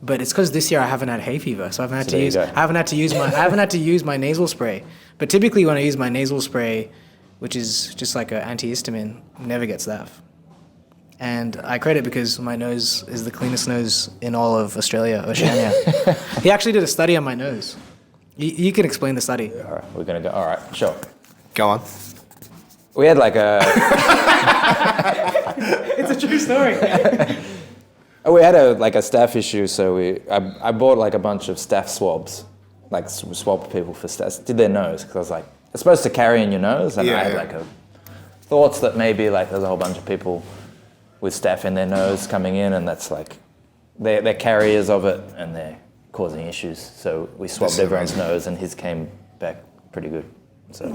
But it's because this year I haven't had hay fever, so I haven't had to use my nasal spray. But typically when I use my nasal spray, which is just like an antihistamine, never gets staph. And I credit because my nose is the cleanest nose in all of Australia, Oceania. He actually did a study on my nose. You can explain the study. All right, we're going to go. All right, sure. Go on. We had like a... It's a true story. We had a staph issue, so I bought like a bunch of staph swabs, like swabbed people for staph. Did their nose, because I was like, it's supposed to carry in your nose, and I had like thoughts that maybe like there's a whole bunch of people with staph in their nose coming in, and that's like they're carriers of it and they're causing issues. So we swabbed everyone's nose, and his came back pretty good. So,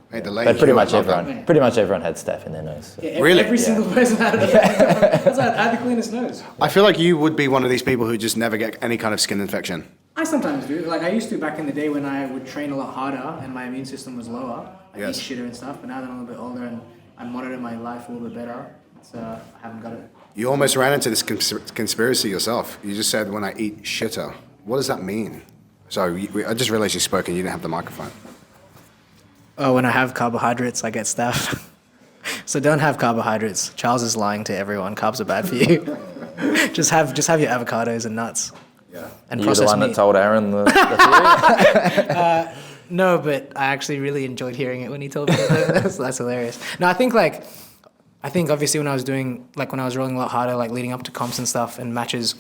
But pretty much everyone had staph in their nose. So. Yeah, really? Every single person had it. That's why I had the cleanest nose. I feel like you would be one of these people who just never get any kind of skin infection. I sometimes do. Like I used to back in the day when I would train a lot harder and my immune system was lower. I eat shitter and stuff. But now that I'm a little bit older and I monitor my life a little bit better, I haven't got it. You almost ran into this conspiracy yourself. You just said, when I eat shitter. What does that mean? So I just realized you spoke and you didn't have the microphone. Oh, when I have carbohydrates, I get staph. So don't have carbohydrates. Charles is lying to everyone. Carbs are bad for you. just have your avocados and nuts. Yeah. And You're the one meat. that told Aaron the theory? No, but I actually really enjoyed hearing it when he told me that. That's hilarious. No, I think obviously when I was rolling a lot harder, like leading up to comps and stuff and matches,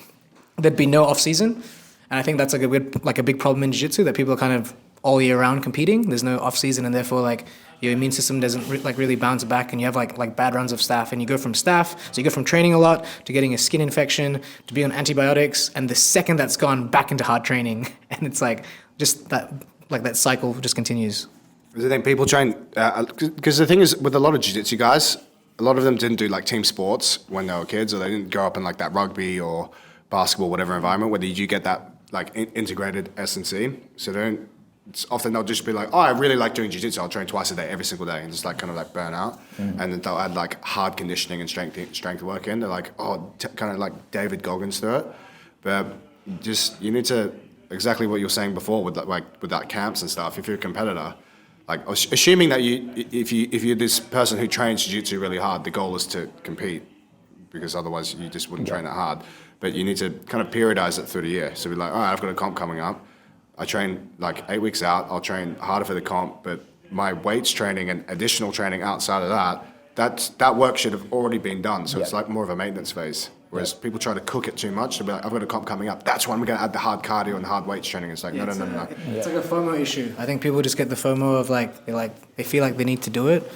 there'd be no off season. And I think that's like a big problem in jiu-jitsu, that people are kind of all year round competing. There's no off season, and therefore like your immune system doesn't really bounce back, and you have like bad runs of staph, and you go from staph, so you go from training a lot to getting a skin infection to being on antibiotics, and the second that's gone, back into hard training, and it's like just that cycle just continues. I think people train because the thing is with a lot of jiu-jitsu guys, a lot of them didn't do like team sports when they were kids, or they didn't grow up in like that rugby or basketball, whatever environment where you get that like integrated S&C. So often they'll just be like, oh, I really like doing jiu-jitsu. I'll train twice a day, every single day, and just like kind of like burn out. And then they'll add like hard conditioning and strength work in. They're like, kind of like David Goggins through it. But just you need to exactly what you were saying before with that camps and stuff. If you're a competitor, like assuming that if you're this person who trains jiu-jitsu really hard, the goal is to compete, because otherwise you just wouldn't train that hard. But you need to kind of periodize it through the year. So be like, all right, I've got a comp coming up. I train like 8 weeks out. I'll train harder for the comp, but my weights training and additional training outside of that, that work should have already been done. So Yeah. it's like more of a maintenance phase. Whereas people try to cook it too much. They'll be like, I've got a comp coming up. That's when we're going to add the hard cardio and the hard weights training. It's like, no. It's like a FOMO issue. I think people just get the FOMO of they feel like they need to do it.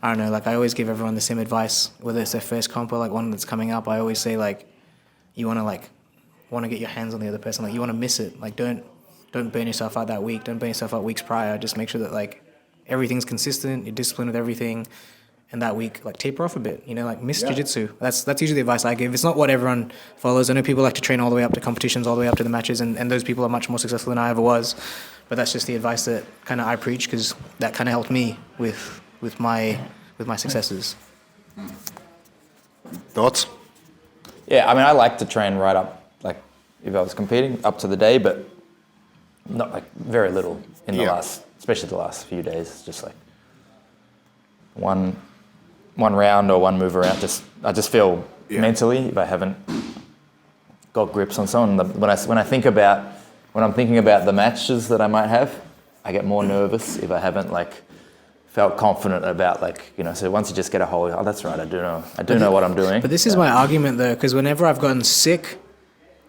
I don't know, like I always give everyone the same advice, whether it's their first comp or like one that's coming up. I always say like, you want to get your hands on the other person. Like you want to miss it. Like don't burn yourself out that week. Don't burn yourself out weeks prior. Just make sure that like everything's consistent. You're disciplined with everything. And that week, like taper off a bit, like miss jiu-jitsu. That's usually the advice I give. It's not what everyone follows. I know people like to train all the way up to competitions, all the way up to the matches, and those people are much more successful than I ever was. But that's just the advice that kind of I preach because that kind of helped me with my successes. Thoughts? Yeah, I mean, I like to train right up, like if I was competing, up to the day, but not like very little in the especially the last few days. Just like one round or one move around. I just feel mentally, if I haven't got grips on someone, when I'm thinking about the matches that I might have, I get more nervous if I haven't like felt confident about so once you just get a hold, oh, that's right, I do know what I'm doing. But this is my argument though, because whenever I've gotten sick,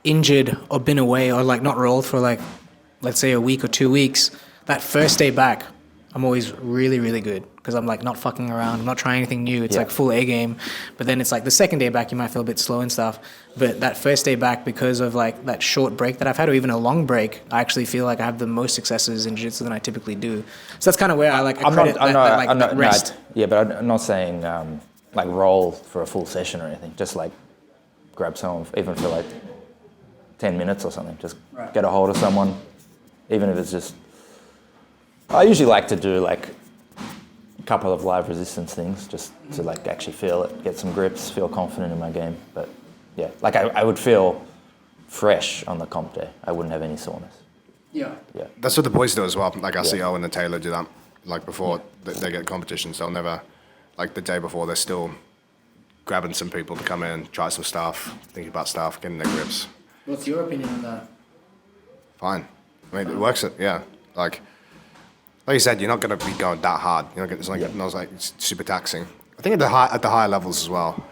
injured, or been away, or like not rolled for like, let's say a week or 2 weeks, that first day back, I'm always really, really good because I'm like not fucking around. I'm not trying anything new. It's like full A game. But then it's like the second day back, you might feel a bit slow and stuff. But that first day back, because of like that short break that I've had, or even a long break, I actually feel like I have the most successes in jiu-jitsu than I typically do. So that's kind of where I credit that rest. But I'm not saying like roll for a full session or anything. Just like grab someone, even for like 10 minutes or something. Just get a hold of someone, even if it's just. I usually like to do like a couple of live resistance things just to like actually feel it, get some grips, feel confident in my game. But yeah, like I would feel fresh on the comp day. I wouldn't have any soreness. Yeah. That's what the boys do as well. Like I see Owen and Taylor do that. Like before they get competitions, they'll never, like the day before, they're still grabbing some people to come in, try some stuff, thinking about stuff, getting their grips. What's your opinion on that? Fine. I mean, it works. Like you said, you're not going to be going that hard. It's super taxing. I think at the higher levels as well,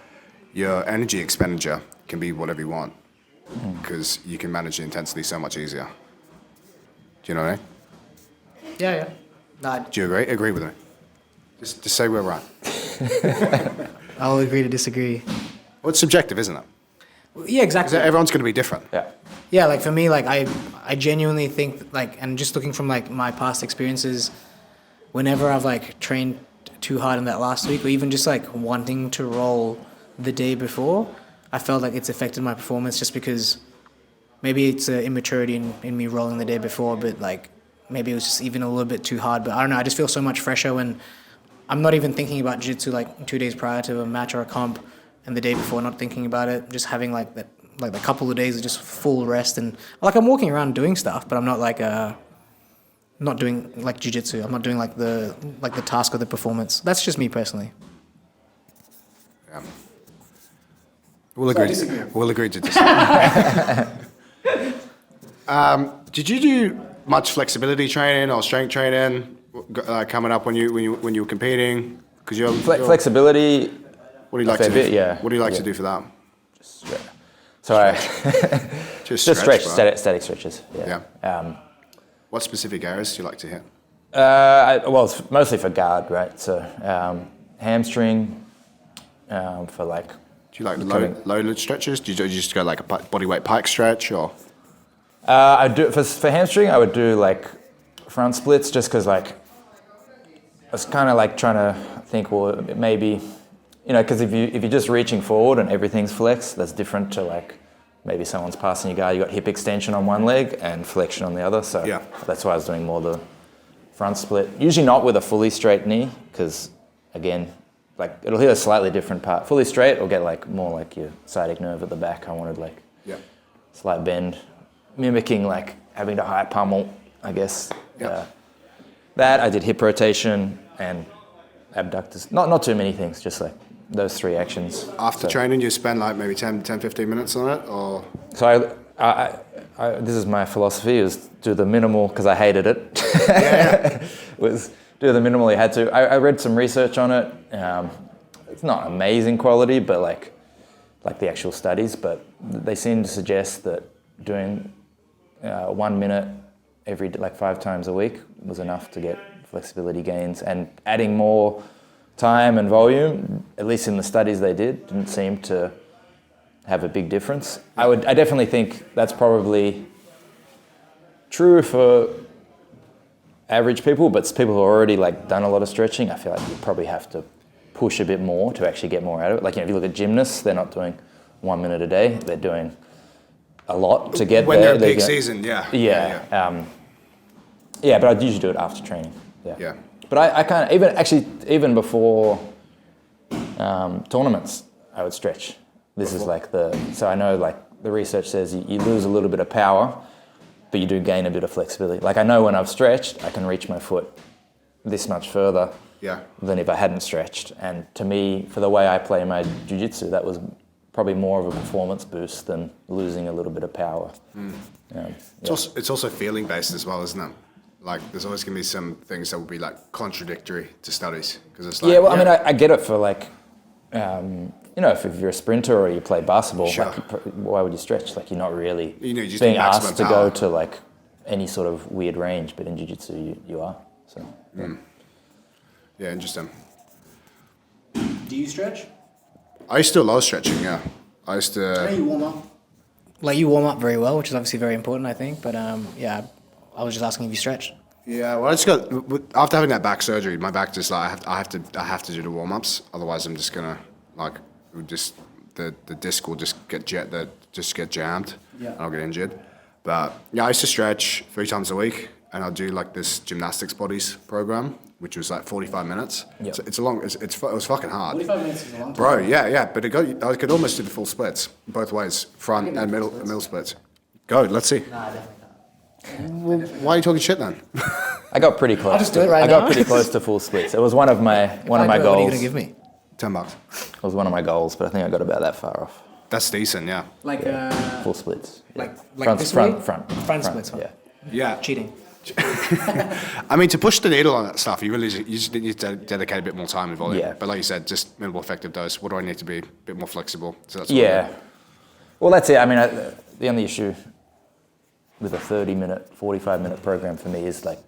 your energy expenditure can be whatever you want because you can manage the intensity so much easier. Do you know what I mean? Yeah. No, do you agree? Agree with me. Just say we're right. I'll agree to disagree. Well, it's subjective, isn't it? Yeah, exactly. Everyone's going to be different. Yeah, like for me, like I genuinely think like, and just looking from like my past experiences, whenever I've like trained too hard in that last week, or even just like wanting to roll the day before, I felt like it's affected my performance just because maybe it's an immaturity in me rolling the day before, but like maybe it was just even a little bit too hard. But I don't know, I just feel so much fresher when I'm not even thinking about jiu-jitsu like 2 days prior to a match or a comp, and the day before not thinking about it, just having like that. Like a couple of days of just full rest, and like I'm walking around doing stuff, but I'm not like not doing like jiu-jitsu. I'm not doing like the task or the performance. That's just me personally. Yeah. We'll agree to disagree. Did you do much flexibility training or strength training coming up when you were competing? Because you're flexibility. What do you like to do? What do you like to do for that? Just stretch, static stretches. Yeah. What specific areas do you like to hit? Well, it's mostly for guard, right? So hamstring for like. Do you like loaded stretches? Do you just go like a bodyweight pike stretch or? I do for hamstring. I would do like front splits just because like I was kind of like trying to think, well, maybe. Because if you're just reaching forward and everything's flexed, that's different to like maybe someone's passing your guard. You got hip extension on one leg and flexion on the other. So that's why I was doing more the front split. Usually not with a fully straight knee, because again, like it'll hit a slightly different part. Fully straight, it'll get like more like your sciatic nerve at the back. I wanted like slight bend, mimicking like having to high pummel, I guess. That I did hip rotation and abductors. Not too many things, just like those 3 actions. After training, you spend like maybe 10-15 minutes on it, or? So I this is my philosophy, is do the minimal, because I hated it. Was do the minimal you had to. I read some research on it. it's not amazing quality, but like the actual studies, but they seem to suggest that doing 1 minute every, like 5 times a week was enough to get flexibility gains, and adding more time and volume, at least in the studies they did, didn't seem to have a big difference. I definitely think that's probably true for average people, but people who already like done a lot of stretching, I feel like you probably have to push a bit more to actually get more out of it. Like, you know, if you look at gymnasts, they're not doing 1 minute a day, they're doing a lot to get when there. they're in peak season, yeah. Yeah, but I'd usually do it after training. Yeah. But I kind of, even before tournaments, I would stretch. This is like so I know like the research says you lose a little bit of power, but you do gain a bit of flexibility. Like, I know when I've stretched, I can reach my foot this much further than if I hadn't stretched. And to me, for the way I play my jiu-jitsu, that was probably more of a performance boost than losing a little bit of power. It's also feeling based as well, isn't it? Like, there's always going to be some things that will be like contradictory to studies, because it's like, I mean, I get it for like, you know, if you're a sprinter or you play basketball, like, why would you stretch? Like, you're not really just being asked to power. go to like any sort of weird range, but in jiu-jitsu you are. So Yeah, interesting. Do you stretch? I used to do a lot of stretching, yeah. I used to... How do you warm up? Like, you warm up very well, which is obviously very important, I think. But yeah, I was just asking if you stretch. Yeah, well, I just got... After having that back surgery, my back just like... I have to do the warm-ups. Otherwise, I'm just going to, like... The disc will just get jammed. Yeah. And I'll get injured. But yeah, I used to stretch 3 times a week, and I'll do like this gymnastics bodies program, which was like 45 minutes. Yep. So it was fucking hard. 45 minutes is a long time. Bro, yeah, but I could almost do the full splits, both ways, front and middle splits. Go, let's see. Nah, definitely not. Well, why are you talking shit then? I got pretty close. I'll just do it right I now. got pretty close to full splits. It was one of my goals. What are you gonna give me? $10. It was one of my goals, but I think I got about that far off. That's decent, yeah. Like, Full splits. Like front, this front, way? front Splits. Yeah. Yeah. Cheating. I mean, to push the needle on that stuff, you just need to dedicate a bit more time and volume. Yeah. But like you said, just minimal effective dose. What do I need to be a bit more flexible? So that's Well, that's it. I mean, the only issue with a 30-minute, 45-minute program for me is like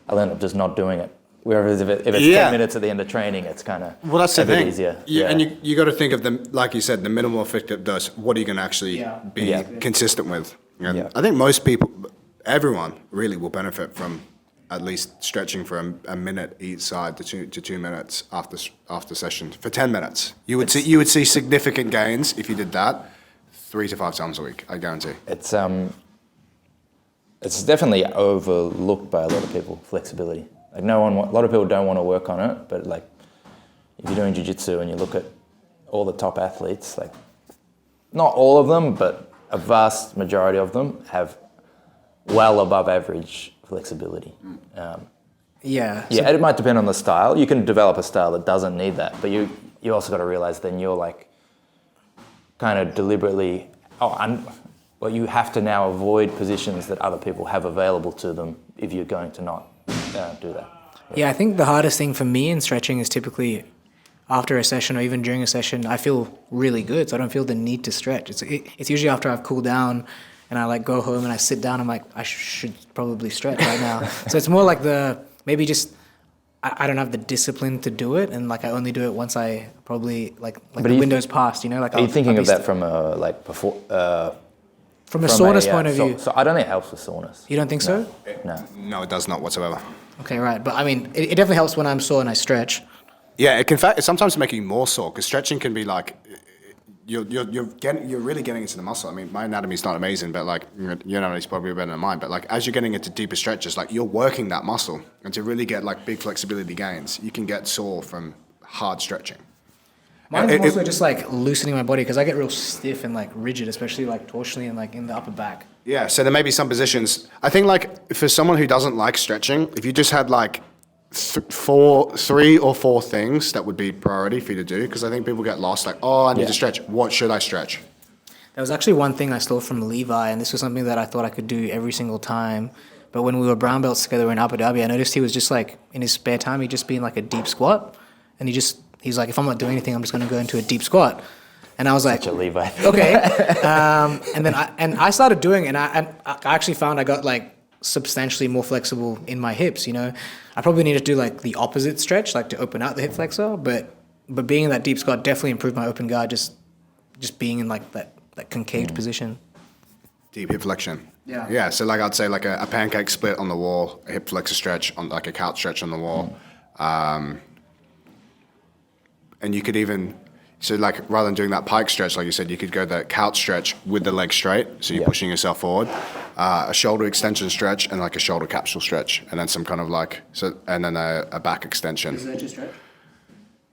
I'll end up just not doing it. Whereas if it's 10 minutes at the end of training, it's kind of that's the thing. Easier. And you got to think of them, like you said, the minimal effective dose. What are you going to actually be consistent with? And I think most people, everyone really will benefit from at least stretching for a minute each side to 2 minutes after session for 10 minutes. You would see significant gains if you did that 3 to 5 times a week. I guarantee. It's definitely overlooked by a lot of people. Flexibility. Like a lot of people don't want to work on it, but like if you're doing jiu-jitsu and you look at all the top athletes, like not all of them, but a vast majority of them have well above average flexibility. It might depend on the style. You can develop a style that doesn't need that, but you also got to realize then you're like kind of deliberately, you have to now avoid positions that other people have available to them if you're going to not do that. Yeah, I think the hardest thing for me in stretching is typically after a session or even during a session, I feel really good, so I don't feel the need to stretch. It's usually after I've cooled down and I like go home and I sit down, I'm like, I should probably stretch right now. So it's more like I don't have the discipline to do it, and like I only do it once I probably like the window's passed, you know? Like are you thinking of that from a from a soreness point of view? So I don't think it helps with soreness. You don't think so? No, it does not whatsoever. Okay, right. But I mean, it definitely helps when I'm sore and I stretch. Yeah, it can sometimes make you more sore, because stretching can be like you're really getting into the muscle. I mean, my anatomy's not amazing, but like your anatomy's probably better than mine. But like as you're getting into deeper stretches, like you're working that muscle, and to really get like big flexibility gains, you can get sore from hard stretching. Mine's mostly just like loosening my body, because I get real stiff and like rigid, especially like torsionally and like in the upper back. Yeah, so there may be some positions. I think like for someone who doesn't like stretching, if you just had like 3 or 4 things that would be priority for you to do, because I think people get lost like, I need to stretch. What should I stretch? There was actually one thing I stole from Levi, and this was something that I thought I could do every single time. But when we were brown belts together in Abu Dhabi, I noticed he was just like in his spare time, he'd just be in like a deep squat, and he just he's like, if I'm not doing anything, I'm just going to go into a deep squat. And I was like, Such a Levi. okay. And then I started doing it, and I actually found I got like substantially more flexible in my hips. You know, I probably need to do like the opposite stretch, like to open out the hip flexor. But being in that deep squat definitely improved my open guard. Just being in like that concaved position. Deep hip flexion. Yeah. Yeah. So like I'd say like a pancake split on the wall, a hip flexor stretch on like a couch stretch on the wall, and you could even. So like rather than doing that pike stretch, like you said, you could go the couch stretch with the leg straight, so you're pushing yourself forward, a shoulder extension stretch, and like a shoulder capsule stretch, and then some kind of like and then a back extension. Is that just stretch?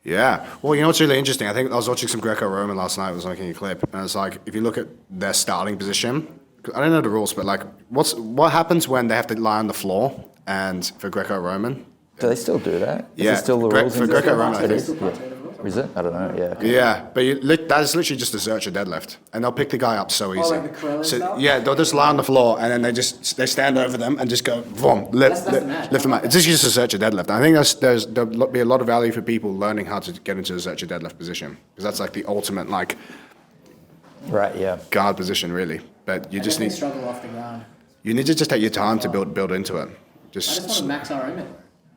Yeah. Well, you know what's really interesting? I think I was watching some Greco-Roman last night. I was making a clip, and it's like if you look at their starting position, I don't know the rules, but like what happens when they have to lie on the floor and for Greco-Roman? Do they still do that? Yeah, Is it still the rules? for Greco-Roman, I It is. think. Yeah. Is it? I don't know. Yeah. Yeah, but that is literally just a Zercher deadlift, and they'll pick the guy up so easy. like the Corella style? Yeah, they'll just lie on the floor, and then they stand over them and just go, boom, lift them out. It's just a Zercher deadlift. I think there'll be a lot of value for people learning how to get into a Zercher deadlift position, because that's like the ultimate like Right. Yeah. guard position, really. But you just need struggle off the ground. you need to just take your time to build into it. I just want to max our own.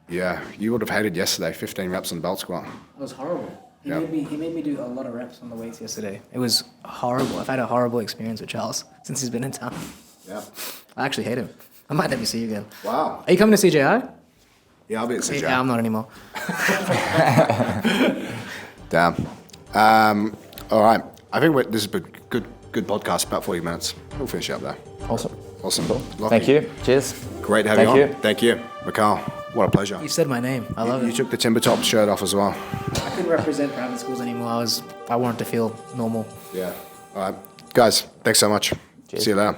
Yeah, you would have hated yesterday, 15 reps on the belt squat. It was horrible. He Yeah. made me do a lot of reps on the weights yesterday. It was horrible. I've had a horrible experience with Giles since he's been in town. Yeah. I actually hate him. I might never see you again. Wow. Are you coming to CJI? Yeah, I'll be at CJI. Yeah, I'm not anymore. Damn. All right. I think this is a good podcast, about 40 minutes. We'll finish up there. Awesome. Awesome. Cool. Lucky. Thank you. Cheers. Great to have you on. Thank you. Thank you. Mikhail, what a pleasure. You said my name. I love You it. took the timber top shirt off as well. I couldn't represent private schools anymore. I wanted to feel normal. Yeah. All right. Guys, thanks so much. Cheers. See you later.